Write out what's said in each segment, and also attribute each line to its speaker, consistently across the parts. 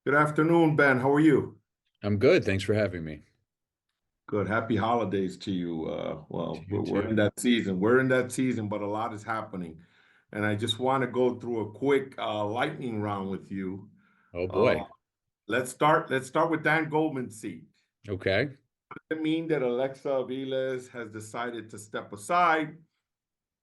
Speaker 1: Good afternoon, Ben. How are you?
Speaker 2: I'm good. Thanks for having me.
Speaker 1: Good. Happy holidays to you.
Speaker 2: To
Speaker 1: Well,
Speaker 2: you
Speaker 1: we're in
Speaker 2: too.
Speaker 1: that season. We're in that season, but a lot is happening. And I just want to go through a quick lightning round with you.
Speaker 2: Oh
Speaker 1: Uh,
Speaker 2: boy.
Speaker 1: let's start with Dan Goldman's seat.
Speaker 2: Okay.
Speaker 1: Does it mean that Alexa Aviles has decided to step aside?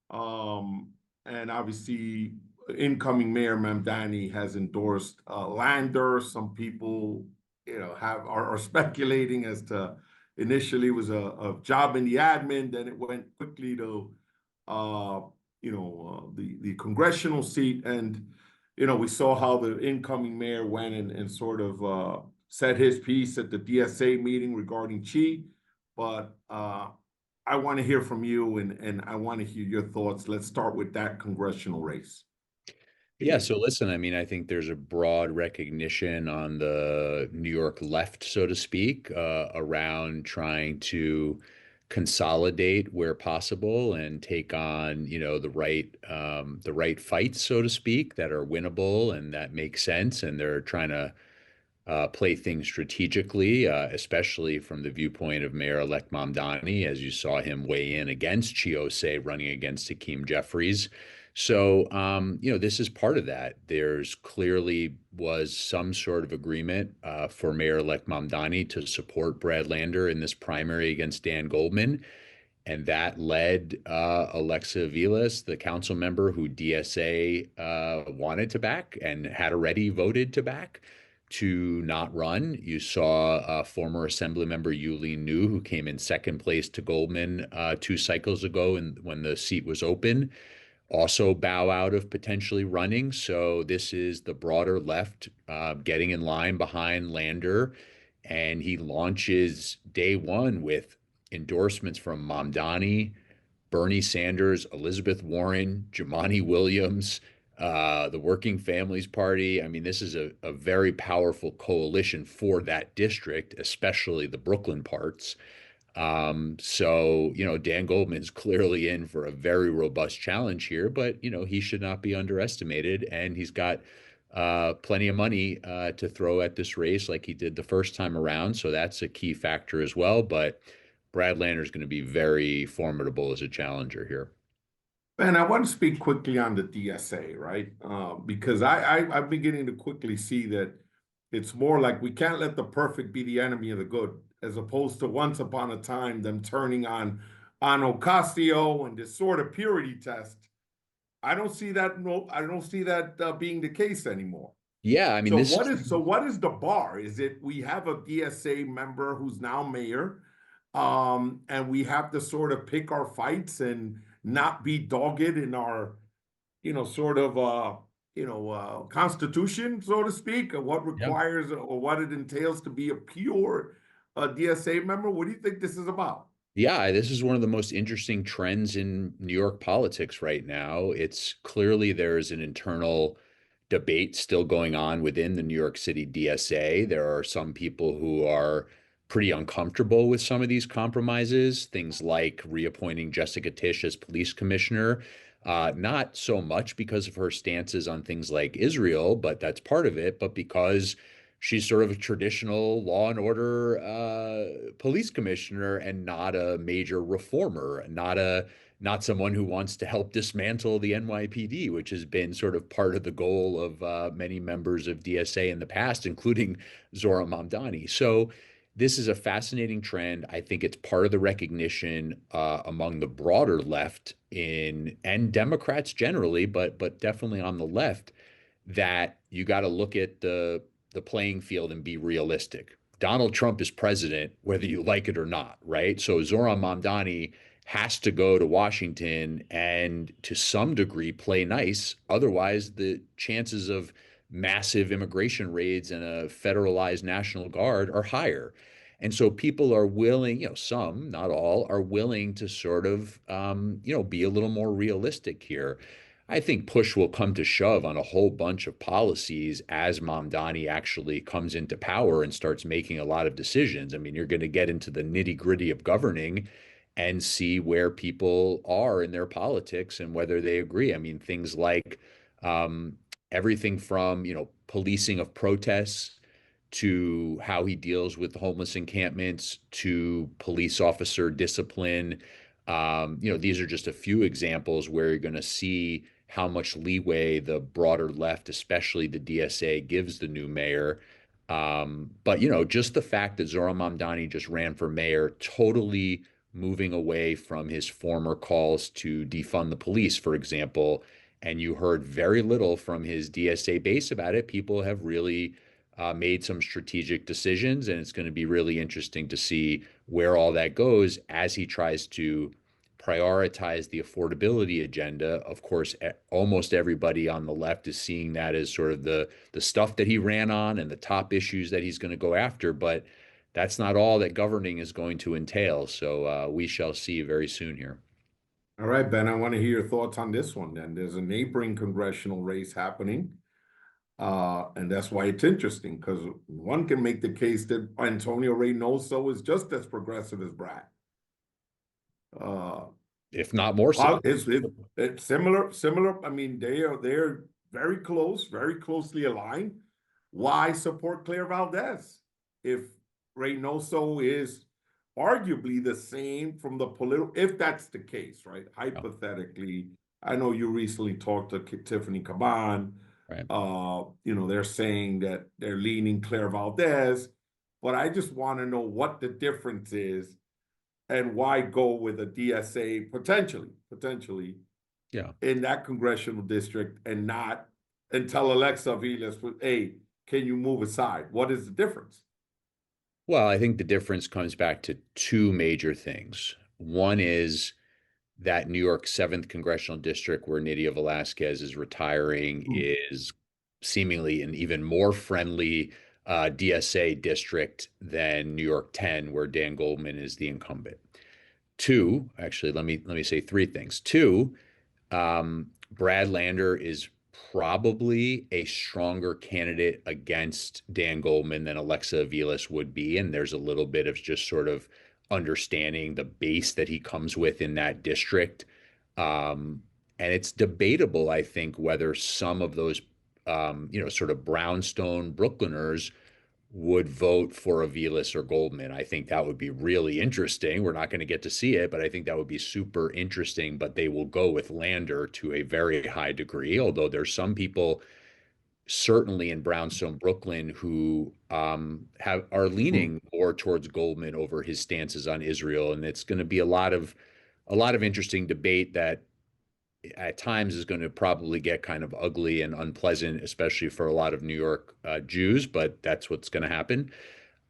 Speaker 1: Um, and obviously, incoming Mayor Mamdani has endorsed Lander. Some people, are speculating as to initially it was a job in the admin, then it went quickly to the congressional seat, and we saw how the incoming mayor went and sort of said his piece at the DSA meeting regarding Chi, but I want to hear from you and I want to hear your thoughts. Let's start with that congressional race.
Speaker 2: Yeah, so listen, I mean, I think there's a broad recognition on the New York left, so to speak, around trying to consolidate where possible and take on, the right fights, so to speak, that are winnable and that make sense. And they're trying to play things strategically, especially from the viewpoint of Mayor-elect Mamdani, as you saw him weigh in against Chiose running against Hakeem Jeffries. So, this is part of that. There's clearly was some sort of agreement for Mayor-elect Mamdani to support Brad Lander in this primary against Dan Goldman. And that led Alexa Vilas, the council member who DSA wanted to back and had already voted to back, to not run. You saw former Assembly member Yuli New, who came in second place to Goldman 2 cycles ago, and when the seat was open, also bow out of potentially running. So this is the broader left getting in line behind Lander, and he launches day one with endorsements from Mamdani, Bernie Sanders, Elizabeth Warren, Jumaane Williams, the Working Families Party. I mean, this is a very powerful coalition for that district, especially the Brooklyn parts. Dan Goldman's clearly in for a very robust challenge here, but, he should not be underestimated. And he's got plenty of money to throw at this race like he did the first time around. So that's a key factor as well. But Brad Lander is going to be very formidable as a challenger here.
Speaker 1: And I want to speak quickly on the DSA, right? Because I'm beginning to quickly see that it's more like we can't let the perfect be the enemy of the good, as opposed to once upon a time them turning on Ocasio and this sort of purity test. I don't see that. No, I don't see that being the case anymore.
Speaker 2: Yeah, I mean, this is
Speaker 1: What is the bar? Is it we have a DSA member who's now mayor, and we have to sort of pick our fights and not be dogged in our, sort of constitution, so to speak, of what
Speaker 2: yeah.
Speaker 1: requires or what it entails to be a pure DSA member. What do you think this is about?
Speaker 2: Yeah, this is one of the most interesting trends in New York politics right now. It's clearly there's an internal debate still going on within the New York City DSA. There are some people who are pretty uncomfortable with some of these compromises, things like reappointing Jessica Tisch as police commissioner. Not so much because of her stances on things like Israel, but that's part of it, but because she's sort of a traditional law and order police commissioner and not a major reformer, not someone who wants to help dismantle the NYPD, which has been sort of part of the goal of many members of DSA in the past, including Zohran Mamdani. So this is a fascinating trend. I think it's part of the recognition among the broader left in and Democrats generally, but definitely on the left, that you got to look at the playing field and be realistic. Donald Trump is president, whether you like it or not, right? So Zohran Mamdani has to go to Washington and to some degree play nice. Otherwise, the chances of massive immigration raids and a federalized National Guard are higher. And so people are willing, some, not all, are willing to sort of, be a little more realistic here. I think push will come to shove on a whole bunch of policies as Mamdani actually comes into power and starts making a lot of decisions. I mean, you're going to get into the nitty gritty of governing and see where people are in their politics and whether they agree. I mean, things like um, everything from, policing of protests to how he deals with homeless encampments, to police officer discipline. These are just a few examples where you're going to see how much leeway the broader left, especially the DSA, gives the new mayor. But just the fact that Zohran Mamdani just ran for mayor, totally moving away from his former calls to defund the police, for example, and you heard very little from his DSA base about it. People have really made some strategic decisions, and it's going to be really interesting to see where all that goes as he tries to prioritize the affordability agenda. Of course, almost everybody on the left is seeing that as sort of the stuff that he ran on and the top issues that he's going to go after, but that's not all that governing is going to entail. So we shall see very soon here.
Speaker 1: All right, Ben, I want to hear your thoughts on this one then. There's a neighboring congressional race happening. And that's why it's interesting, because one can make the case that Antonio Reynoso is just as progressive as Brad.
Speaker 2: If not more so.
Speaker 1: It's similar. I mean, they're very closely aligned. Why support Claire Valdez if Reynoso is arguably the same from the political, if that's the case, right? Hypothetically, I know you recently talked to Tiffany Caban.
Speaker 2: Right.
Speaker 1: They're saying that they're leaning Claire Valdez, but I just want to know what the difference is and why go with a DSA potentially in that congressional district and tell Alexa Vilas, hey, can you move aside? What is the difference?
Speaker 2: Well, I think the difference comes back to two major things. One is that New York 7th congressional district where Nydia Velázquez is retiring is seemingly an even more friendly DSA district than New York 10, where Dan Goldman is the incumbent. Two, actually, let me say three things. Two, Brad Lander is probably a stronger candidate against Dan Goldman than Alexa Vilas would be. And there's a little bit of just sort of understanding the base that he comes with in that district. And it's debatable, I think, whether some of those, sort of brownstone Brooklyners would vote for a Vilas or Goldman. I think that would be really interesting. We're not going to get to see it, but I think that would be super interesting. But they will go with Lander to a very high degree, although there's some people certainly in brownstone Brooklyn who are leaning more towards Goldman over his stances on Israel. And it's going to be a lot of interesting debate that at times is going to probably get kind of ugly and unpleasant, especially for a lot of New York Jews, but that's what's going to happen.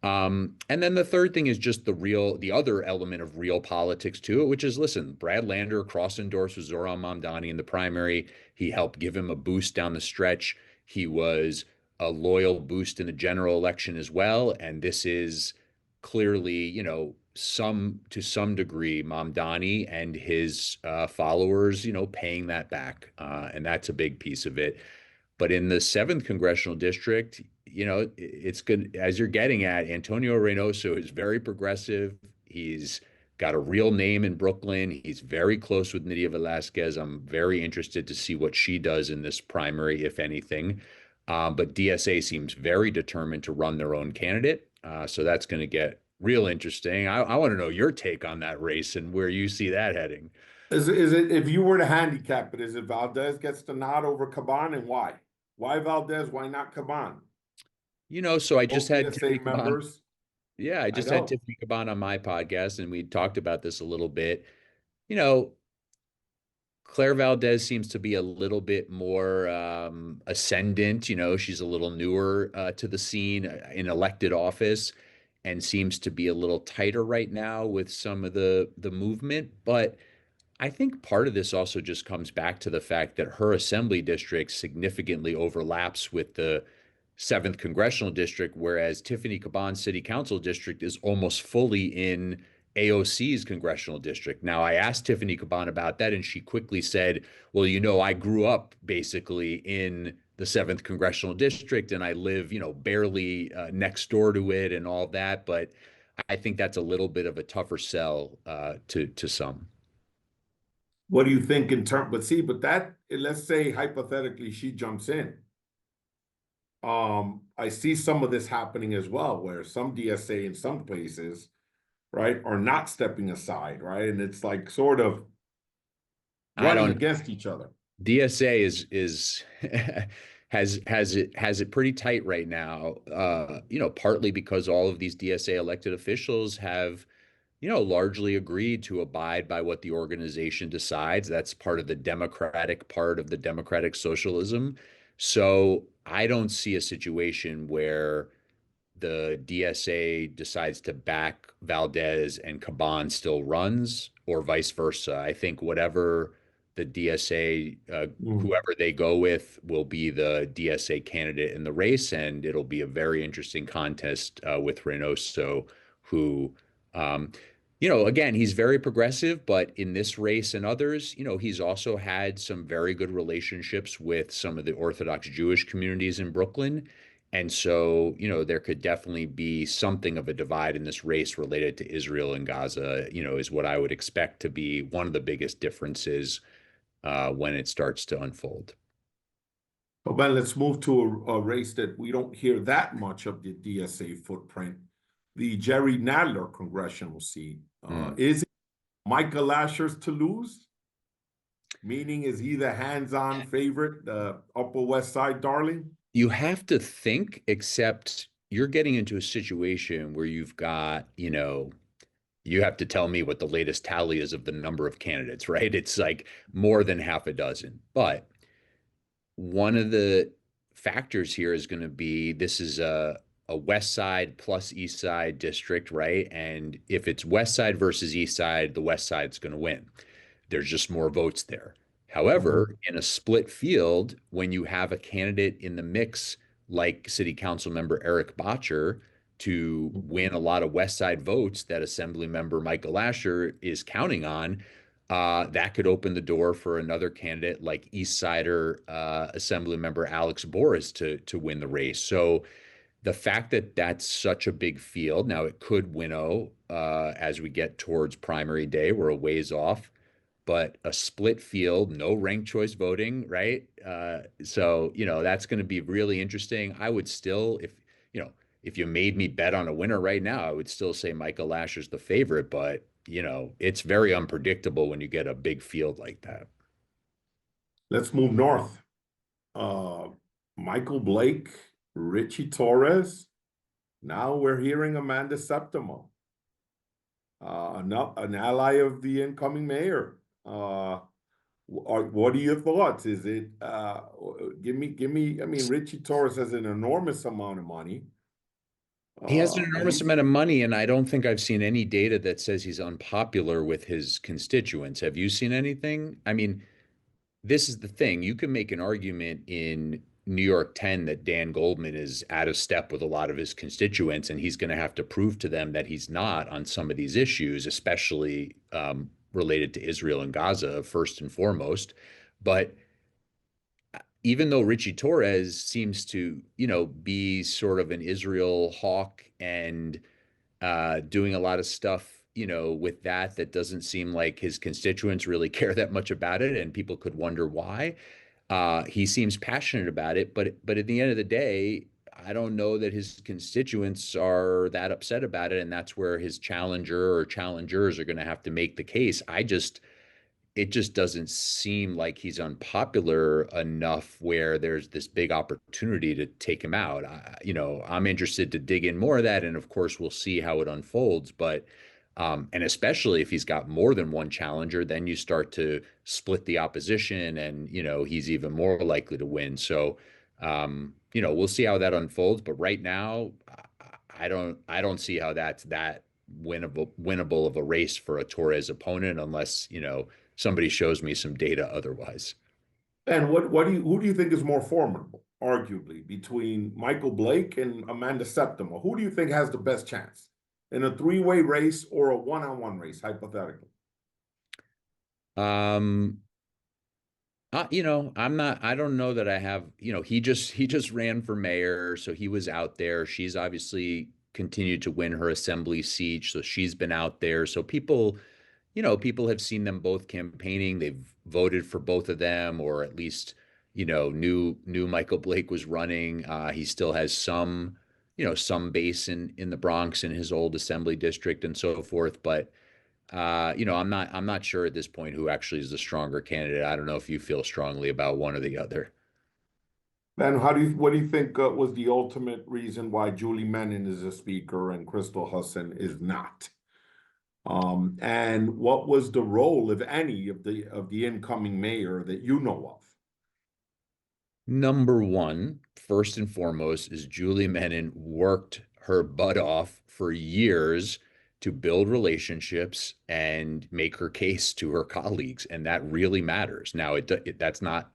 Speaker 2: And then the third thing is just the other element of real politics to it, which is, listen, Brad Lander cross-endorsed with Zohran Mamdani in the primary. He helped give him a boost down the stretch. He was a loyal boost in the general election as well. And this is clearly, to some degree, Mamdani and his followers, paying that back. And that's a big piece of it. But in the 7th congressional district, it's good, as you're getting at, Antonio Reynoso is very progressive. He's got a real name in Brooklyn. He's very close with Nydia Velázquez. I'm very interested to see what she does in this primary, if anything. But DSA seems very determined to run their own candidate. So that's going to get real interesting. I want to know your take on that race and where you see that heading.
Speaker 1: Is it if you were to handicap it, is it Valdez gets the nod over Caban, and why? Why Valdez? Why not Caban?
Speaker 2: So I just had
Speaker 1: Tiffany Caban members.
Speaker 2: Yeah, I just had Tiffany Caban on my podcast, and we talked about this a little bit. Claire Valdez seems to be a little bit more ascendant. She's a little newer to the scene in elected office and seems to be a little tighter right now with some of the movement. But I think part of this also just comes back to the fact that her assembly district significantly overlaps with the 7th congressional district, whereas Tiffany Caban's city council district is almost fully in AOC's congressional district. Now, I asked Tiffany Caban about that, and she quickly said, well, I grew up basically in the 7th congressional district, and I live, barely next door to it and all that. But I think that's a little bit of a tougher sell to some.
Speaker 1: What do you think in terms? But that, let's say hypothetically, she jumps in. I see some of this happening as well, where some DSA in some places, right, are not stepping aside, right? And it's like sort of
Speaker 2: I
Speaker 1: running
Speaker 2: don't
Speaker 1: against each other.
Speaker 2: DSA is has it pretty tight right now. Partly because all of these DSA elected officials have, largely agreed to abide by what the organization decides. That's part of the democratic part of the democratic socialism. So I don't see a situation where the DSA decides to back Valdez and Caban still runs, or vice versa. I think whatever the DSA,
Speaker 1: Mm.
Speaker 2: whoever they go with, will be the DSA candidate in the race, and it'll be a very interesting contest with Reynoso, who, um, again, he's very progressive, but in this race and others, he's also had some very good relationships with some of the Orthodox Jewish communities in Brooklyn. And so, there could definitely be something of a divide in this race related to Israel and Gaza, is what I would expect to be one of the biggest differences when it starts to unfold.
Speaker 1: But then let's move to a race that we don't hear that much of the DSA footprint, the Jerry Nadler congressional seat.
Speaker 2: Mm.
Speaker 1: Is it Michael Lasher's to lose? Meaning, is he the hands-on favorite, the Upper West Side darling?
Speaker 2: You have to think, except you're getting into a situation where you've got, you have to tell me what the latest tally is of the number of candidates, right? It's like more than half a dozen. But one of the factors here is going to be this is a West Side plus East Side district, right? And if it's West Side versus East Side, the West Side's going to win. There's just more votes there.
Speaker 1: Mhm.
Speaker 2: However, in a split field, when you have a candidate in the mix like City Council member Eric Botcher to win a lot of West Side votes that Assembly member Michael Lasher is counting on, that could open the door for another candidate like East Sider Assembly member Alex Boris to win the race. So the fact that that's such a big field, now it could winnow as we get towards primary day. We're a ways off, but a split field, no ranked choice voting, right? So, that's going to be really interesting. I would still, if you made me bet on a winner right now, I would still say Michael Lasher's the favorite, but, it's very unpredictable when you get a big field like that.
Speaker 1: Let's move north. Uh, Michael Blake, Richie Torres. Now we're hearing Amanda Septimo, an ally of the incoming mayor. What are your thoughts? Is it give me? I mean, Richie Torres has an enormous amount of money.
Speaker 2: He has an
Speaker 1: And
Speaker 2: enormous
Speaker 1: he's
Speaker 2: amount of money, and I don't think I've seen any data that says he's unpopular with his constituents. Have you seen anything? I mean, this is the thing. You can make an argument in New York 10 that Dan Goldman is out of step with a lot of his constituents, and he's going to have to prove to them that he's not on some of these issues, especially related to Israel and Gaza, first and foremost. But even though Richie Torres seems to, be sort of an Israel hawk and doing a lot of stuff, with that doesn't seem like his constituents really care that much about it, and people could wonder why. He seems passionate about it, but at the end of the day, I don't know that his constituents are that upset about it, and that's where his challenger or challengers are going to have to make the case. It just doesn't seem like he's unpopular enough where there's this big opportunity to take him out. I'm interested to dig in more of that, and of course, we'll see how it unfolds. But and especially if he's got more than one challenger, then you start to split the opposition, and he's even more likely to win. So, we'll see how that unfolds. But right now, I don't see how that's that winnable of a race for a Torres opponent unless somebody shows me some data otherwise.
Speaker 1: what do you who do you think is more formidable, arguably, between Michael Blake and Amanda Septimo? Who do you think has the best chance in a three-way race or a one-on-one race, hypothetically?
Speaker 2: Um, I don't know that I have, he just ran for mayor, so he was out there. She's obviously continued to win her assembly seat, so she's been out there. So people have seen them both campaigning. They've voted for both of them, or at least, New Michael Blake was running. He still has some, some base in the Bronx in his old assembly district and so forth. But I'm not sure at this point who actually is the stronger candidate. I don't know if you feel strongly about one or the other.
Speaker 1: Ben, what do you think was the ultimate reason why Julie Menin is a speaker and Crystal Hudson is not? And what was the role, if any, of the incoming mayor that you know of?
Speaker 2: Number one, first and foremost, is Julie Menin worked her butt off for years to build relationships and make her case to her colleagues, and that really matters. Now, that's not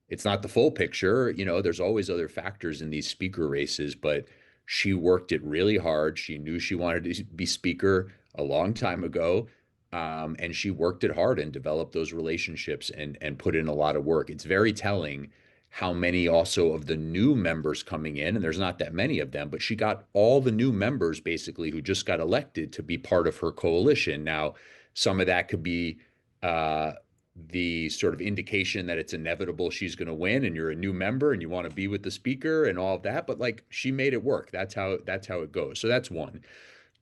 Speaker 2: it's not the full picture. There's always other factors in these speaker races, but she worked it really hard. She knew she wanted to be speaker a long time ago. And she worked it hard and developed those relationships and put in a lot of work. It's very telling how many also of the new members coming in, and there's not that many of them, but she got all the new members basically who just got elected to be part of her coalition. Now, some of that could be uh, the sort of indication that it's inevitable she's going to win and you're a new member and you want to be with the speaker and all of that, but like she made it work. That's how it goes. So that's one.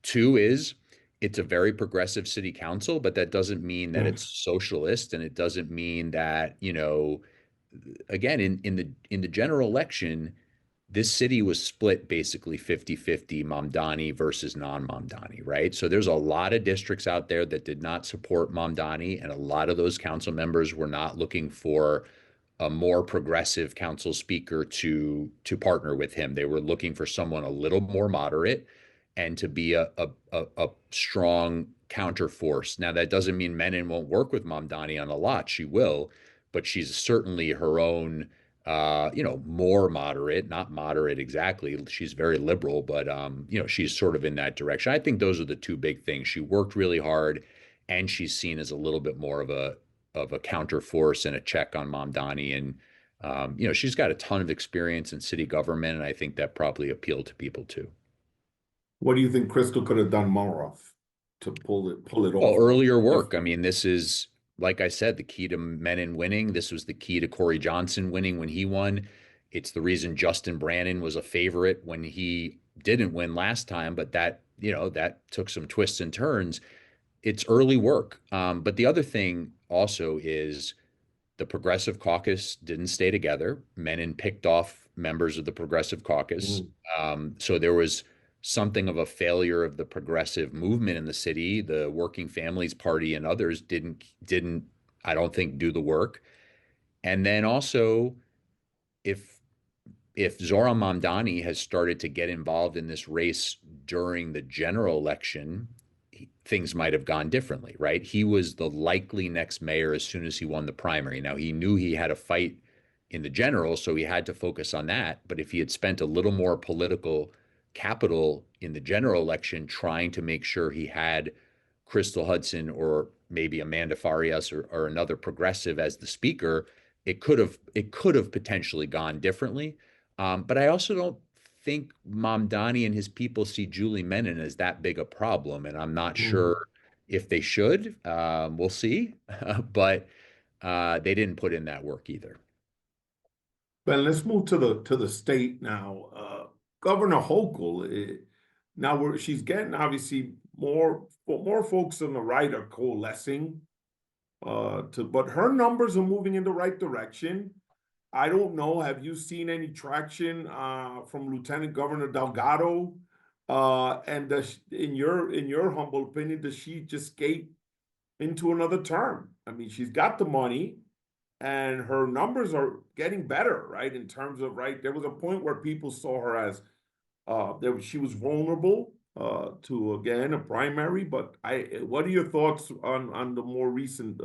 Speaker 2: Two is it's a very progressive city council, but that doesn't mean that it's
Speaker 1: Yes.
Speaker 2: socialist, and it doesn't mean that, again, in the general election, this city was split basically 50-50 Mamdani versus non-Mamdani, right? So there's a lot of districts out there that did not support Mamdani, and a lot of those council members were not looking for a more progressive council speaker to partner with him. They were looking for someone a little more moderate and to be a strong counterforce. Now that doesn't mean Menon won't work with Mamdani on a lot. She will, but she's certainly her own more moderate, not moderate exactly. She's very liberal, but she's sort of in that direction. I think those are the two big things. She worked really hard, and she's seen as a little bit more of a counter force and a check on Mamdani. And she's got a ton of experience in city government, and I think that probably appealed to people too.
Speaker 1: What do you think Crystal could have done more of to pull it
Speaker 2: Well,
Speaker 1: off?
Speaker 2: earlier
Speaker 1: If
Speaker 2: work. I mean, this is, like I said, the key to Menon winning. This was the key to Corey Johnson winning when he won. It's the reason Justin Brannan was a favorite when he didn't win last time, but that took some twists and turns. It's early work. But the other thing also is the Progressive Caucus didn't stay together. Menon picked off members of the Progressive Caucus.
Speaker 1: Mm.
Speaker 2: So there was something of a failure of the progressive movement in the city. The Working Families Party and others didn't I don't think do the work. And then also, if Zohran Mamdani has started to get involved in this race during the general election, things might have gone differently, right? He was the likely next mayor as soon as he won the primary. Now, he knew he had a fight in the general, so he had to focus on that. But if he had spent a little more political capital in the general election trying to make sure he had Crystal Hudson or maybe Amanda Farias or another progressive as the speaker, it could have potentially gone differently. But I also don't think Mamdani and his people see Julie Menon as that big a problem, and I'm not
Speaker 1: Mm.
Speaker 2: sure if they should. We'll see, but they didn't put in that work either.
Speaker 1: Ben, let's move to the state now. Governor Hochul, now she's getting obviously more folks on the right are coalescing but her numbers are moving in the right direction. I don't know. Have you seen any traction from Lieutenant Governor Delgado? And in your humble opinion, does she just skate into another term? I mean, she's got the money, and her numbers are getting better, right? In terms of right, there was a point where people saw her as she was vulnerable to again a primary. But what are your thoughts on the more recent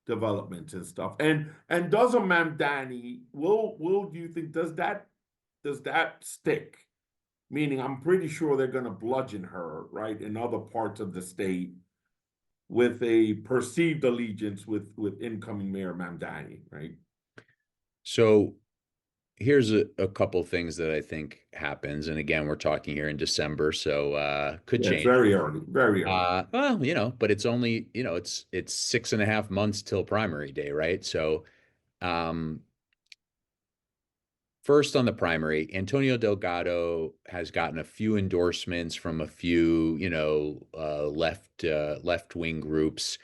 Speaker 1: developments and stuff? And does a Mamdani will do you think does that stick? Meaning, I'm pretty sure they're going to bludgeon her right in other parts of the state with a perceived allegiance with incoming Mayor Mamdani, right?
Speaker 2: So here's a couple things that I think happens, and again, we're talking here in December, so could
Speaker 1: Yeah, it's
Speaker 2: change.
Speaker 1: very early, very early.
Speaker 2: Well, but it's only, it's 6.5 months till primary day, right? So, um, First on the primary, Antonio Delgado has gotten a few endorsements from a few, left wing groups.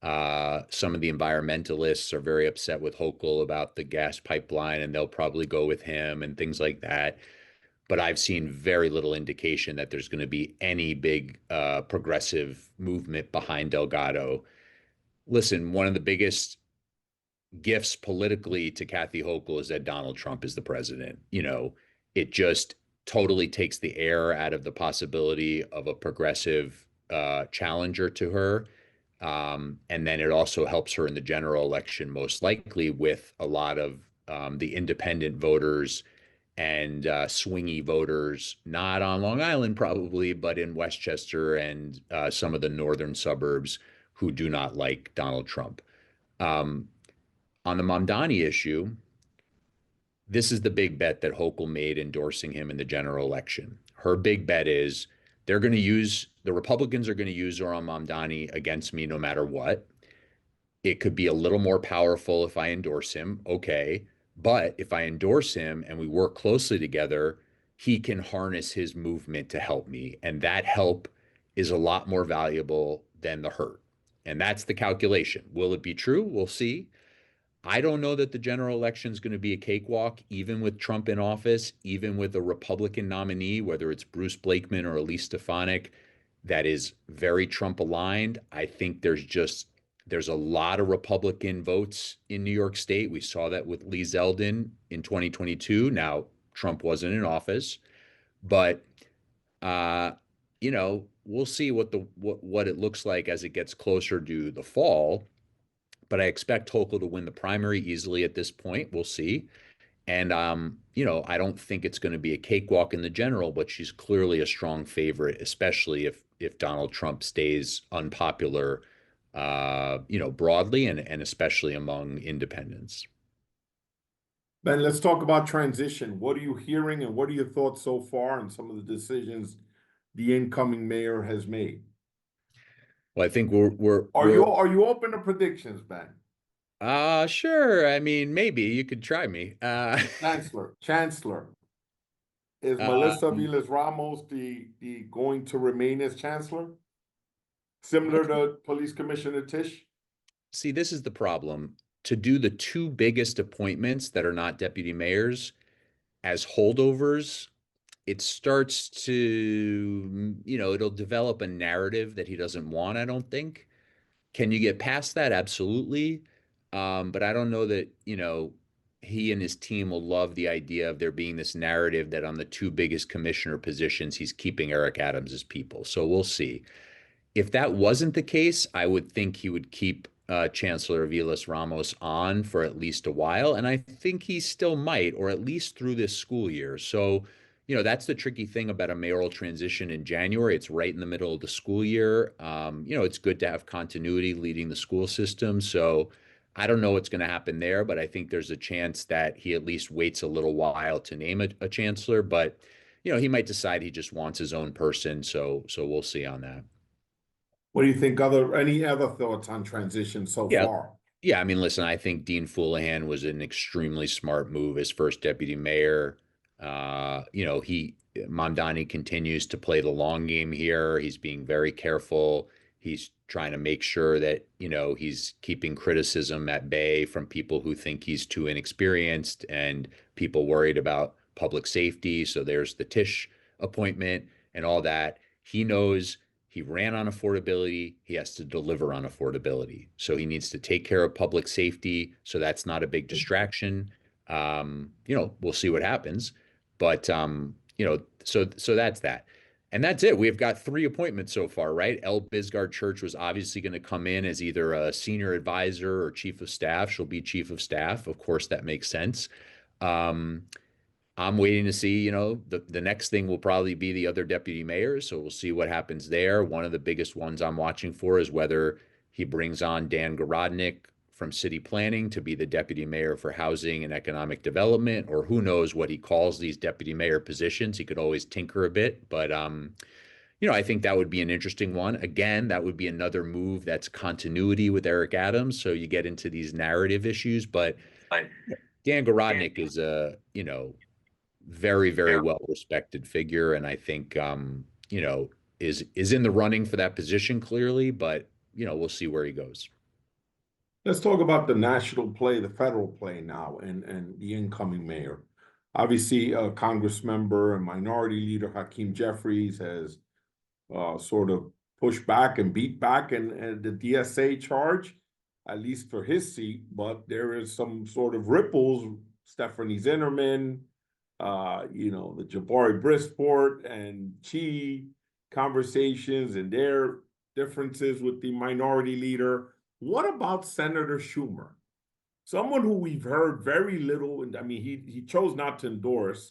Speaker 2: Some of the environmentalists are very upset with Hochul about the gas pipeline, and they'll probably go with him and things like that. But I've seen very little indication that there's going to be any big progressive movement behind Delgado. Listen, one of the biggest gifts politically to Kathy Hochul is that Donald Trump is the president. It just totally takes the air out of the possibility of a progressive challenger to her. And then it also helps her in the general election, most likely, with a lot of the independent voters and swingy voters, not on Long Island probably, but in Westchester and some of the northern suburbs who do not like Donald Trump. Um, on the Mamdani issue, this is the big bet that Hochul made endorsing him in the general election. Her big bet is the Republicans are going to use Zohran Mamdani against me no matter what. It could be a little more powerful if I endorse him. Okay. But if I endorse him and we work closely together, he can harness his movement to help me. And that help is a lot more valuable than the hurt. And that's the calculation. Will it be true? We'll see. I don't know that the general election is going to be a cakewalk, even with Trump in office, even with a Republican nominee, whether it's Bruce Blakeman or Elise Stefanik, that is very Trump aligned. I think there's a lot of Republican votes in New York State. We saw that with Lee Zeldin in 2022. Now, Trump wasn't in office, but uh, we'll see what it looks like as it gets closer to the fall. But I expect Hochul to win the primary easily at this point. We'll see. And I don't think it's going to be a cakewalk in the general, but she's clearly a strong favorite, especially if Donald Trump stays unpopular, broadly and especially among independents.
Speaker 1: Ben, let's talk about transition. What are you hearing and what are your thoughts so far on some of the decisions the incoming mayor has made?
Speaker 2: Well, I think we're
Speaker 1: Are
Speaker 2: we're
Speaker 1: you open to predictions, Ben?
Speaker 2: sure. I mean, maybe you could try me.
Speaker 1: Chancellor. Is Melissa
Speaker 2: Um,
Speaker 1: Vilas Ramos the going to remain as chancellor? Similar to Police Commissioner Tisch?
Speaker 2: See, this is the problem. To do the two biggest appointments that are not deputy mayors as holdovers, it starts to, it'll develop a narrative that he doesn't want, I don't think. Can you get past that? Absolutely. But I don't know that, he and his team will love the idea of there being this narrative that on the two biggest commissioner positions, he's keeping Eric Adams' people. So we'll see. If that wasn't the case, I would think he would keep Chancellor Vilas Ramos on for at least a while. And I think he still might, or at least through this school year. So, that's the tricky thing about a mayoral transition in January. It's right in the middle of the school year. It's good to have continuity leading the school system. So I don't know what's going to happen there, but I think there's a chance that he at least waits a little while to name a chancellor. But, he might decide he just wants his own person. So we'll see on that.
Speaker 1: What do you think any other thoughts on transition so
Speaker 2: Yeah.
Speaker 1: far?
Speaker 2: Yeah. I mean, listen, I think Dean Foolihan was an extremely smart move as first deputy mayor. Mamdani continues to play the long game here. He's being very careful. He's trying to make sure that, he's keeping criticism at bay from people who think he's too inexperienced and people worried about public safety. So there's the Tisch appointment and all that. He knows he ran on affordability. He has to deliver on affordability. So he needs to take care of public safety. So that's not a big distraction. We'll see what happens. But so that's that. And that's it. We've got three appointments so far, right? El Bisgard Church was obviously going to come in as either a senior advisor or chief of staff. She'll be chief of staff. Of course, that makes sense. Um, I'm waiting to see, the next thing will probably be the other deputy mayors. So we'll see what happens there. One of the biggest ones I'm watching for is whether he brings on Dan Garodnick from city planning to be the deputy mayor for housing and economic development, or who knows what he calls these deputy mayor positions. He could always tinker a bit, but I think that would be an interesting one. Again, that would be another move that's continuity with Eric Adams. So you get into these narrative issues, but Dan Garodnick is a, very, very well respected figure, and I think is in the running for that position clearly, but we'll see where he goes.
Speaker 1: Let's talk about the national play, the federal play now, and the incoming mayor. Obviously, Congress member and Minority Leader Hakeem Jeffries has sort of pushed back and beat back and the DSA charge, at least for his seat. But there is some sort of ripples. Stephanie Zinnerman, the Jabari Brisport and Chi conversations and their differences with the minority leader. What about Senator Schumer? Someone who we've heard very little, and I mean, he chose not to endorse,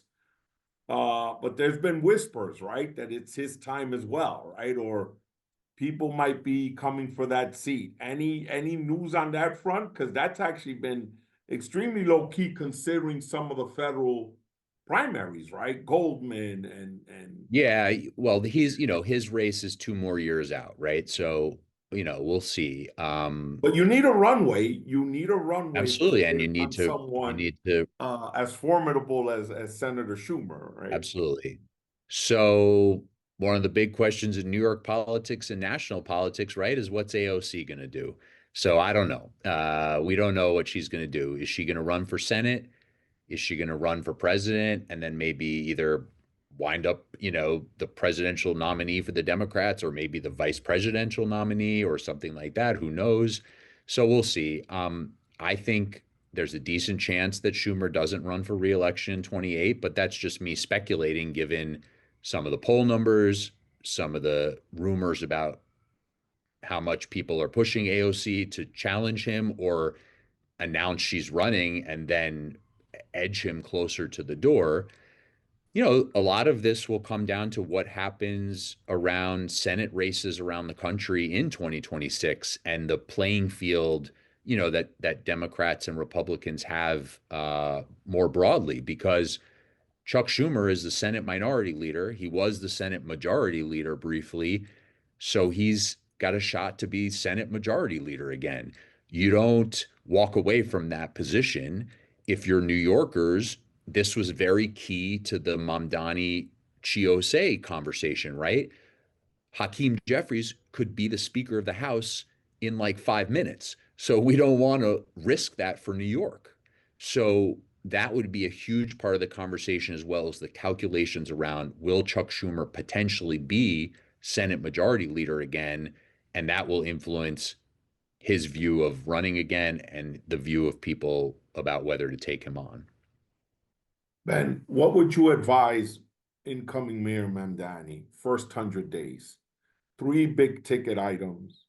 Speaker 1: but there's been whispers, right, that it's his time as well, right? Or people might be coming for that seat. Any news on that front? Because that's actually been extremely low key considering some of the federal primaries, right? Goldman and
Speaker 2: Yeah, well, his race is 2 more years out, right? So, we'll see.
Speaker 1: but you need a runway. You need a runway to
Speaker 2: Absolutely, and
Speaker 1: take on
Speaker 2: you
Speaker 1: someone
Speaker 2: need to
Speaker 1: as formidable as Senator Schumer, right?
Speaker 2: absolutely. So, one of the big questions in New York politics and national politics, right, is what's AOC going to do? So, I don't know. We don't know what she's going to do. Is she going to run for Senate? Is she going to run for president and then maybe either wind up, the presidential nominee for the Democrats or maybe the vice presidential nominee or something like that? Who knows? So we'll see. I think there's a decent chance that Schumer doesn't run for reelection in 28, but that's just me speculating given some of the poll numbers, some of the rumors about how much people are pushing AOC to challenge him or announce she's running and then edge him closer to the door. A lot of this will come down to what happens around Senate races around the country in 2026 and the playing field, that Democrats and Republicans have more broadly, because Chuck Schumer is the Senate minority leader. He was the Senate majority leader briefly. So he's got a shot to be Senate majority leader again. You don't walk away from that position. If you're New Yorkers, this was very key to the Mamdani Chiose conversation, right? Hakeem Jeffries could be the Speaker of the House in like 5 minutes. So we don't want to risk that for New York. So that would be a huge part of the conversation, as well as the calculations around will Chuck Schumer potentially be Senate Majority Leader again? And that will influence his view of running again and the view of people about whether to take him on.
Speaker 1: Ben, what would you advise incoming Mayor Mamdani first 100 days? Three big ticket items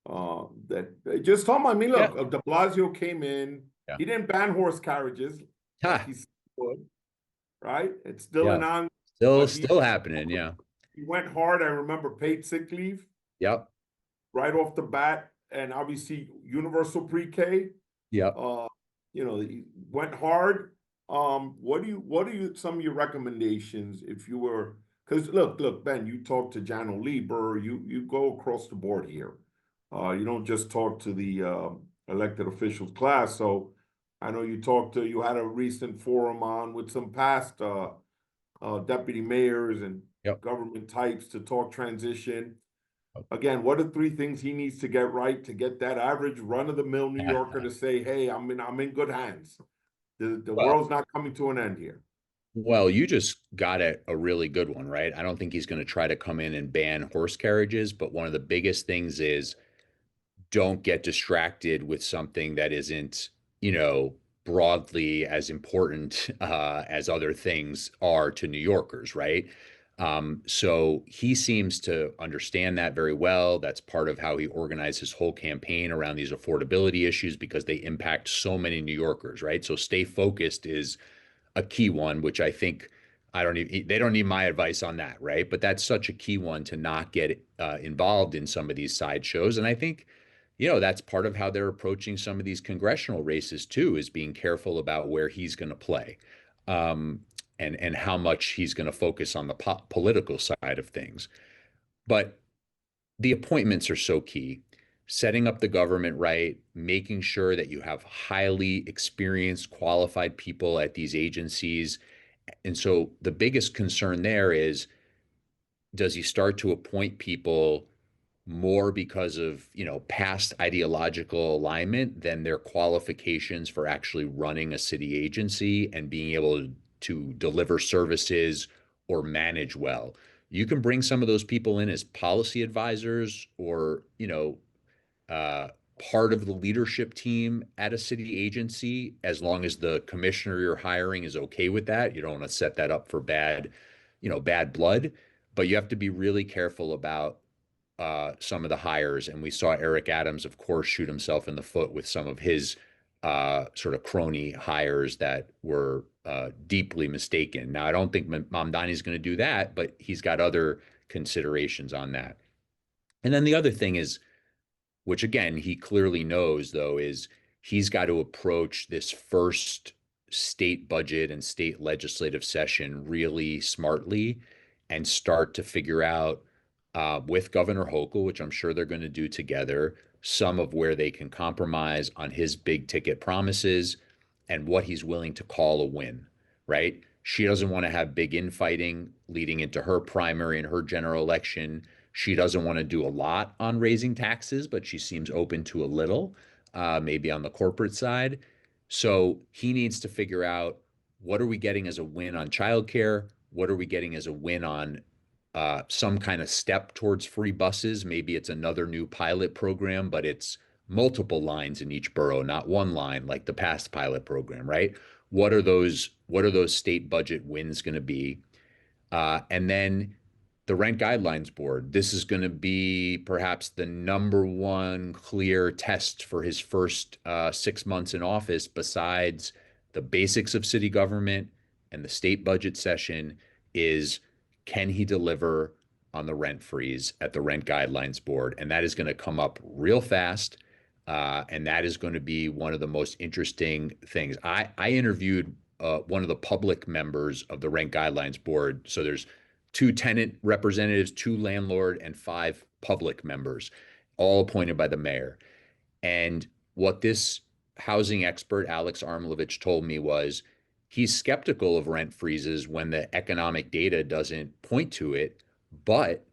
Speaker 1: that just tell me. I mean,
Speaker 2: Yeah.
Speaker 1: look, De Blasio came in.
Speaker 2: Yeah.
Speaker 1: He didn't ban horse carriages like
Speaker 2: Ha.
Speaker 1: he said he would, right? It's still
Speaker 2: Yeah.
Speaker 1: an on,
Speaker 2: Still,
Speaker 1: but
Speaker 2: still happening. Yeah.
Speaker 1: he went hard. I remember paid sick leave
Speaker 2: Yep.
Speaker 1: right off the bat, and obviously universal pre-K.
Speaker 2: Yep.
Speaker 1: Uh, he went hard. What are you some of your recommendations if you were because look, Ben, you talk to Jano Lieber, you go across the board here. You don't just talk to the elected officials class. So I know you had a recent forum on with some past deputy mayors and
Speaker 2: Yep.
Speaker 1: government types to talk transition. Again, what are three things he needs to get right to get that average run-of-the-mill New Yorker to say, "Hey, I'm in good hands. The
Speaker 2: Well,
Speaker 1: world's not coming to an end here."
Speaker 2: well, you just got a really good one, right? I don't think he's going to try to come in and ban horse carriages, but one of the biggest things is don't get distracted with something that isn't, broadly as important as other things are to New Yorkers, right? So he seems to understand that very well. That's part of how he organized his whole campaign around these affordability issues because they impact so many New Yorkers, right? So stay focused is a key one, which I think they don't need my advice on that, right? But that's such a key one to not get involved in some of these sideshows. And I think, that's part of how they're approaching some of these congressional races too, is being careful about where he's going to play, and how much he's going to focus on the political side of things. But the appointments are so key. setting up the government right, making sure that you have highly experienced, qualified people at these agencies. And so the biggest concern there is, does he start to appoint people more because of, past ideological alignment than their qualifications for actually running a city agency and being able to deliver services or manage well? You can bring some of those people in as policy advisors or, uh, part of the leadership team at a city agency, as long as the commissioner you're hiring is okay with that. You don't want to set that up for bad blood, but you have to be really careful about some of the hires. And we saw Eric Adams, of course, shoot himself in the foot with some of his sort of crony hires that were deeply mistaken. Now, I don't think Mamdani is going to do that, but he's got other considerations on that. And then the other thing is, which again, he clearly knows, though, is he's got to approach this first state budget and state legislative session really smartly and start to figure out, with Governor Hochul, which I'm sure they're going to do together, some of where they can compromise on his big ticket promises and what he's willing to call a win, right? She doesn't want to have big infighting leading into her primary and her general election. She doesn't want to do a lot on raising taxes, but she seems open to a little, maybe on the corporate side. So he needs to figure out, what are we getting as a win on childcare? What are we getting as a win on some kind of step towards free buses? Maybe it's another new pilot program, but it's multiple lines in each borough, not one line like the past pilot program, right? What are those state budget wins going to be? And then the rent guidelines board. This is going to be perhaps the number one clear test for his first 6 months in office, besides the basics of city government and the state budget session, is, can he deliver on the rent freeze at the rent guidelines board? And that is going to come up real fast. And that is going to be one of the most interesting things. I interviewed one of the public members of the rent guidelines board. So there's 2 tenant representatives, 2 landlord, and 5 public members, all appointed by the mayor. And what this housing expert, Alex Armlovich, told me was, he's skeptical of rent freezes when the economic data doesn't point to it. But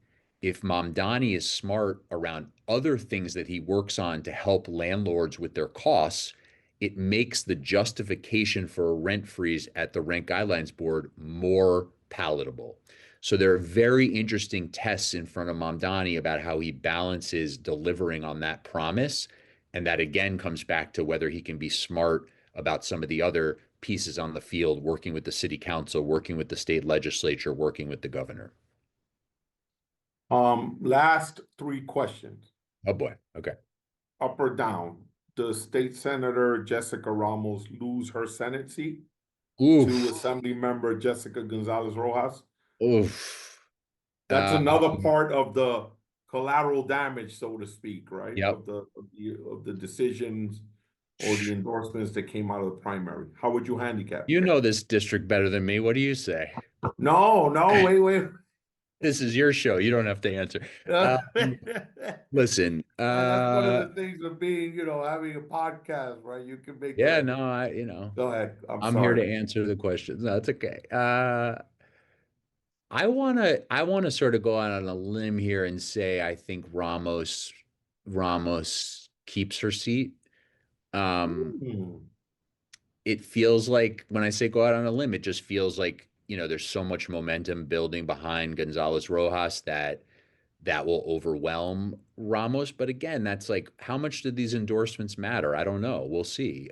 Speaker 2: if Mamdani is smart around other things that he works on to help landlords with their costs, it makes the justification for a rent freeze at the rent guidelines board more palatable. So there are very interesting tests in front of Mamdani about how he balances delivering on that promise. And that again comes back to whether he can be smart about some of the other pieces on the field, working with the city council, working with the state legislature, working with the governor.
Speaker 1: Last 3 questions.
Speaker 2: Oh boy. Okay.
Speaker 1: Up or down? Does State Senator Jessica Ramos lose her Senate seat to
Speaker 2: Oof.
Speaker 1: Assembly Member Jessica Gonzalez Rojas?
Speaker 2: Oof.
Speaker 1: That's
Speaker 2: Uh,
Speaker 1: another part of the collateral damage, so to speak, right?
Speaker 2: yep.
Speaker 1: Of the decisions or the endorsements that came out of the primary. How would you handicap
Speaker 2: You
Speaker 1: it?
Speaker 2: know this district better than me. What do you say?
Speaker 1: No, wait.
Speaker 2: This is your show. You don't have to answer.
Speaker 1: And
Speaker 2: Listen,
Speaker 1: that's one of the things of being, having a podcast, right? You can make
Speaker 2: yeah,
Speaker 1: a.
Speaker 2: no,
Speaker 1: Go ahead. I'm
Speaker 2: here to
Speaker 1: sorry.
Speaker 2: answer the questions. No, it's okay. I wanna sort of go out on a limb here and say I think Ramos keeps her seat. Um,
Speaker 1: Hmm.
Speaker 2: it feels like, when I say go out on a limb, it just feels like, there's so much momentum building behind Gonzalez Rojas that will overwhelm Ramos. But again, that's like, how much did these endorsements matter? I don't know. We'll see.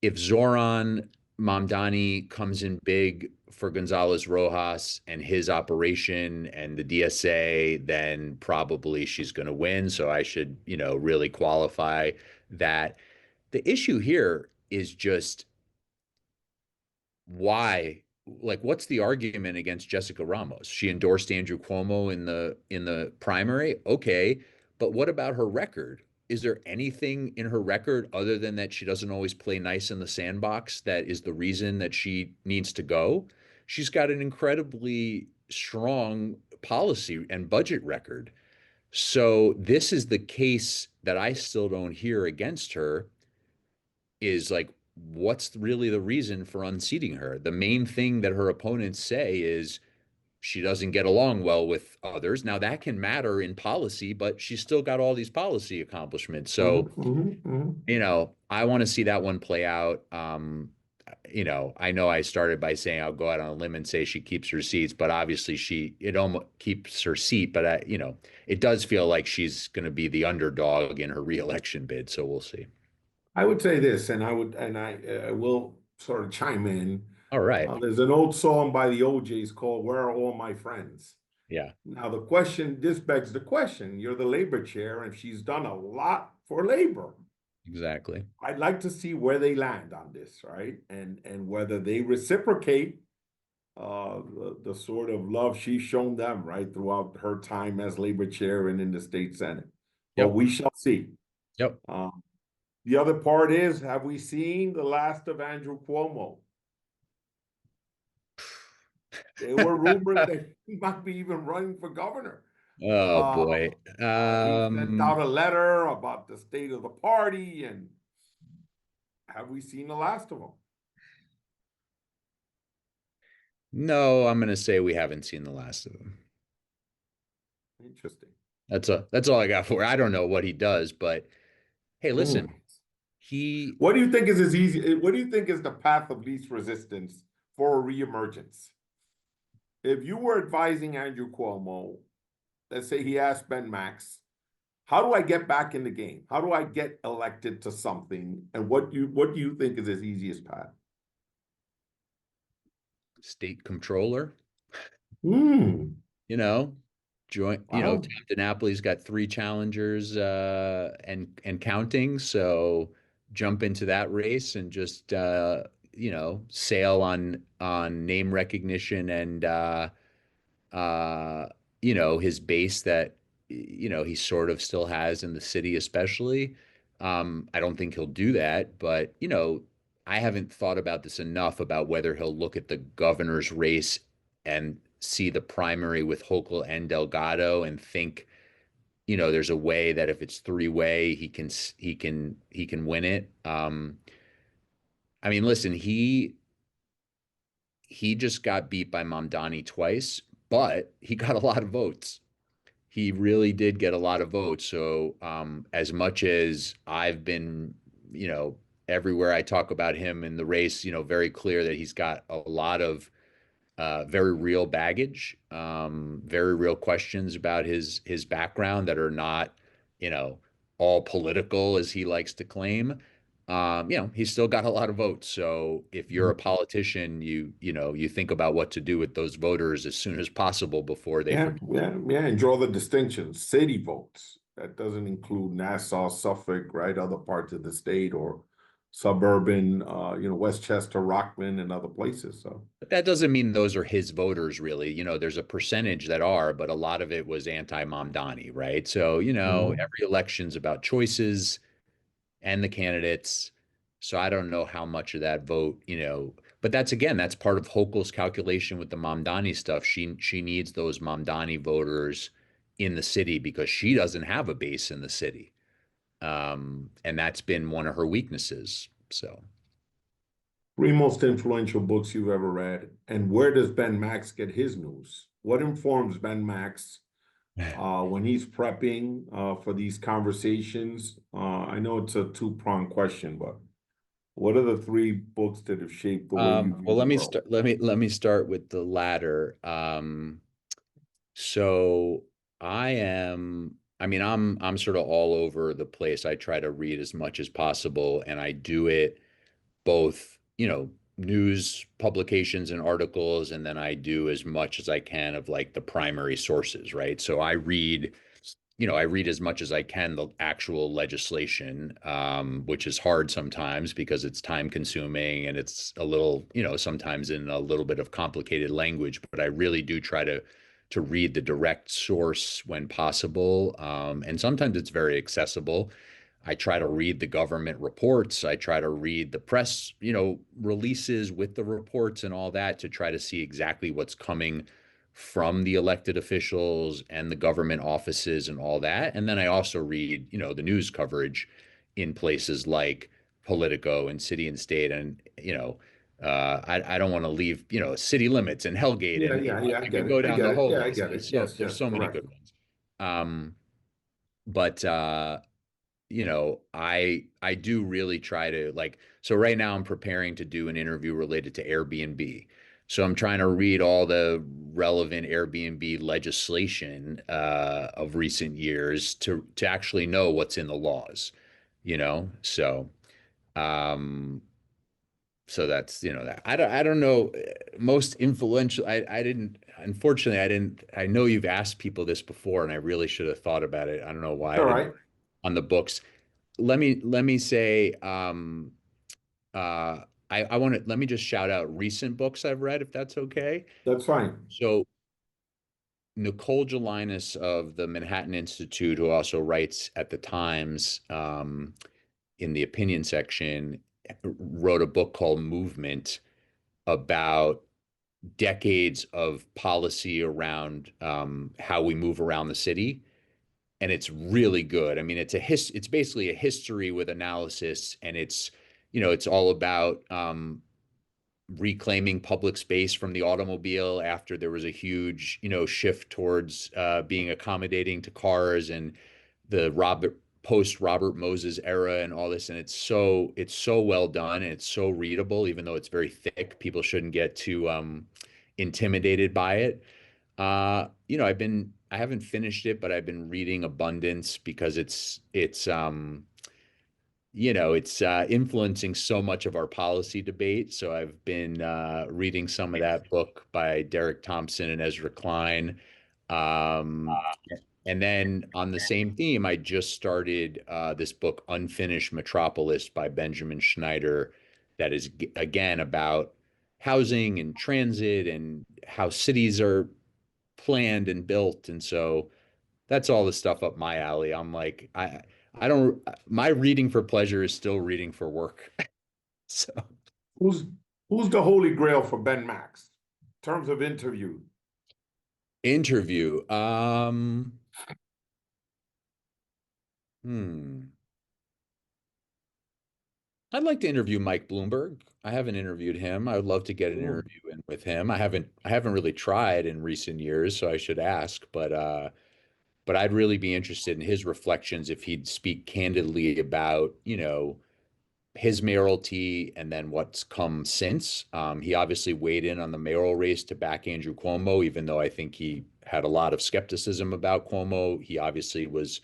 Speaker 2: If Zohran Mamdani comes in big for Gonzalez Rojas and his operation and the DSA, then probably she's going to win. So I should, really qualify that. The issue here is just, why, like, what's the argument against Jessica Ramos? She endorsed Andrew Cuomo in the primary. Okay, but what about her record? Is there anything in her record other than that she doesn't always play nice in the sandbox that is the reason that she needs to go? She's got an incredibly strong policy and budget record. So this is the case that I still don't hear against her is like, what's really the reason for unseating her? The main thing that her opponents say is she doesn't get along well with others. Now that can matter in policy, but she's still got all these policy accomplishments. So, I want to see that one play out. I know I started by saying I'll go out on a limb and say she keeps her seats, but obviously it almost keeps her seat. But it does feel like she's going to be the underdog in her reelection bid. So we'll see.
Speaker 1: I would say this, and I will sort of chime in.
Speaker 2: All right.
Speaker 1: There's an old song by the OJs called "Where Are All My Friends?"
Speaker 2: Yeah,
Speaker 1: Now this begs the question. You're the labor chair, and she's done a lot for labor.
Speaker 2: exactly.
Speaker 1: I'd like to see where they land on this, right? And whether they reciprocate the sort of love she's shown them, right, throughout her time as labor chair and in the state senate. But
Speaker 2: Yep.
Speaker 1: we shall see.
Speaker 2: Yep.
Speaker 1: The other part is, have we seen the last of Andrew Cuomo? There were rumors that he might be even running for governor.
Speaker 2: Oh
Speaker 1: Uh,
Speaker 2: boy.
Speaker 1: he sent out a letter about the state of the party, and have we seen the last of him?
Speaker 2: No, I'm gonna say we haven't seen the last of him.
Speaker 1: Interesting.
Speaker 2: That's all I got for it. I don't know what he does, but hey, listen,
Speaker 1: Mm.
Speaker 2: he
Speaker 1: What do you think is his easy? What do you think is the path of least resistance for a reemergence? If you were advising Andrew Cuomo, let's say he asked Ben Max, how do I get back in the game? How do I get elected to something? And what do you think is his easiest path?
Speaker 2: state controller,
Speaker 1: Hmm.
Speaker 2: you know,
Speaker 1: Wow.
Speaker 2: Tom DiNapoli's got three challengers and counting, so jump into that race and just sail on name recognition and uh, his base that, he sort of still has in the city, especially. I don't think he'll do that, but, I haven't thought about this enough about whether he'll look at the governor's race and see the primary with Hochul and Delgado and think, there's a way that if it's three-way, he can win it. I mean, listen, he just got beat by Mamdani twice, but he got a lot of votes. He really did get a lot of votes. So, as much as I've been, you know, everywhere I talk about him in the race, very clear that he's got a lot of very real baggage, very real questions about his background that are not, you know, all political as he likes to claim. He's still got a lot of votes. So if you're a politician, you think about what to do with those voters as soon as possible before they
Speaker 1: Yeah,
Speaker 2: forget.
Speaker 1: yeah, yeah. And draw the distinction. City votes. That doesn't include Nassau, Suffolk, right? Other parts of the state or suburban, Westchester, Rockland, and other places. So
Speaker 2: But that doesn't mean those are his voters, really. There's a percentage that are, but a lot of it was anti-Mamdani, right? So,
Speaker 1: mhm.
Speaker 2: every election's about choices and the candidates. So I don't know how much of that vote, but that's part of Hochul's calculation with the Mamdani stuff. She needs those Mamdani voters in the city because she doesn't have a base in the city. And that's been one of her weaknesses. So
Speaker 1: Three most influential books you've ever read. And where does Ben Max get his news? What informs Ben Max when he's prepping for these conversations? I know it's a two-pronged question, but what are the three books that have shaped the way you view
Speaker 2: well,
Speaker 1: the
Speaker 2: let me
Speaker 1: world?
Speaker 2: start. Let me start with the latter. So I am. I mean, I'm sort of all over the place. I try to read as much as possible, and I do it both, news publications and articles, and then I do as much as I can of like the primary sources, right? So I read as much as I can the actual legislation, which is hard sometimes because it's time consuming and it's a little, sometimes in a little bit of complicated language. But I really do try to read the direct source when possible, and sometimes it's very accessible. I try to read the government reports. I try to read the press, releases with the reports and all that to try to see exactly what's coming from the elected officials and the government offices and all that. And then I also read, the news coverage in places like Politico and City and State. And, I don't want to leave, city limits and Hellgate.
Speaker 1: Yeah,
Speaker 2: And,
Speaker 1: yeah, yeah, I
Speaker 2: I
Speaker 1: get
Speaker 2: could
Speaker 1: it.
Speaker 2: go
Speaker 1: I
Speaker 2: down
Speaker 1: get
Speaker 2: the
Speaker 1: it.
Speaker 2: whole
Speaker 1: Yeah, I
Speaker 2: list.
Speaker 1: get it. Yes,
Speaker 2: There's
Speaker 1: yes,
Speaker 2: so many
Speaker 1: correct.
Speaker 2: good ones. But I do really try to, like, so right now I'm preparing to do an interview related to Airbnb. So I'm trying to read all the relevant Airbnb legislation of recent years to actually know what's in the laws, you know? Um so that's, that I don't know, most influential. I didn't, unfortunately, I know you've asked people this before and I really should have thought about it. I don't know why I
Speaker 1: All
Speaker 2: didn't
Speaker 1: right,
Speaker 2: on the books. Let me say, I want to let me just shout out recent books I've read, if that's okay.
Speaker 1: that's fine.
Speaker 2: So Nicole Gelinas of the Manhattan Institute, who also writes at the Times, in the opinion section, wrote a book called Movement about decades of policy around, how we move around the city. And it's really good. I mean, it's basically a history with analysis, and it's all about, reclaiming public space from the automobile after there was a huge, shift towards, being accommodating to cars, and the post Robert Moses era and all this. And it's so well done, and it's so readable, even though it's very thick. People shouldn't get too, intimidated by it. I haven't finished it, but I've been reading Abundance because it's influencing so much of our policy debate. So I've been, reading some of that book by Derek Thompson and Ezra Klein. Um, and then on the same theme, I just started, this book, Unfinished Metropolis by Benjamin Schneider, that is, again, about housing and transit and how cities are planned and built. And so that's all the stuff up my alley. I'm like, I don't, my reading for pleasure is still reading for work. So
Speaker 1: Who's who's the holy grail for Ben Max in terms of interview?
Speaker 2: interview. Hmm. I'd like to interview Mike Bloomberg. I haven't interviewed him. I would love to get an
Speaker 1: Ooh.
Speaker 2: interview in with him. I haven't really tried in recent years, so I should ask, but I'd really be interested in his reflections if he'd speak candidly about, his mayoralty and then what's come since. He obviously weighed in on the mayoral race to back Andrew Cuomo, even though I think he had a lot of skepticism about Cuomo. He obviously was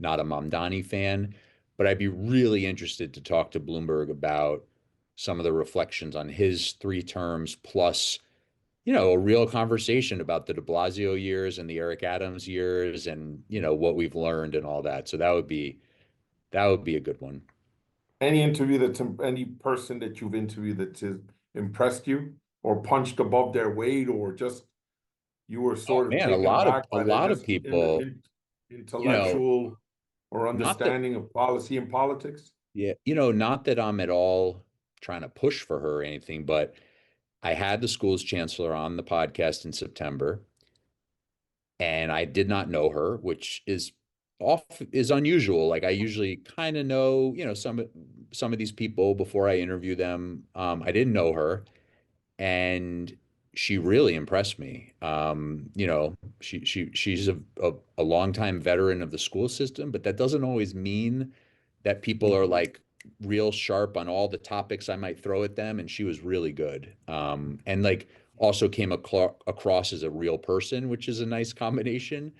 Speaker 2: not a Mamdani fan, but I'd be really interested to talk to Bloomberg about some of the reflections on his 3 terms, plus, a real conversation about the de Blasio years and the Eric Adams years, and, what we've learned and all that. So that would be a good one.
Speaker 1: Any person that you've interviewed that has impressed you or punched above their weight or just you were
Speaker 2: Oh
Speaker 1: sort of
Speaker 2: man, a
Speaker 1: taken
Speaker 2: lot of
Speaker 1: aback
Speaker 2: a
Speaker 1: by their
Speaker 2: lot of
Speaker 1: just
Speaker 2: people, you know,
Speaker 1: intellectual or
Speaker 2: not that
Speaker 1: understanding of policy and politics?
Speaker 2: yeah, not that I'm at all trying to push for her or anything, but I had the school's chancellor on the podcast in September, and I did not know her, which is unusual. Like, I usually kind of know, some of these people before I interview them. I didn't know her, and she really impressed me. She's a longtime veteran of the school system, but that doesn't always mean that people are like real sharp on all the topics I might throw at them. And she was really good. And like also came across as a real person, which is a nice combination.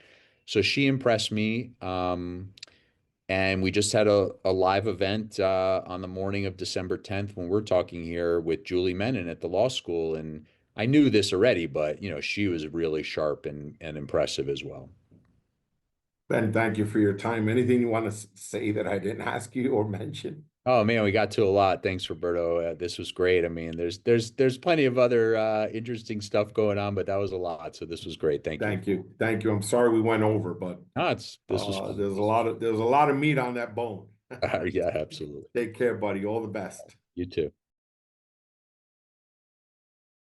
Speaker 2: So she impressed me. And we just had a live event, on the morning of December 10th when we're talking here with Julie Menon at the law school. And I knew this already, but she was really sharp and impressive as well.
Speaker 1: Ben, thank you for your time. Anything you want to say that I didn't ask you or mention?
Speaker 2: Oh man, we got to a lot. Thanks, Roberto. This was great. I mean, there's plenty of other, interesting stuff going on, but that was a lot. So this was great. Thank you.
Speaker 1: Thank you. Thank you. I'm sorry we went over, but
Speaker 2: No, this was fun.
Speaker 1: there's a lot of meat on that bone.
Speaker 2: Yeah, absolutely.
Speaker 1: Take care, buddy. All the best.
Speaker 2: You too.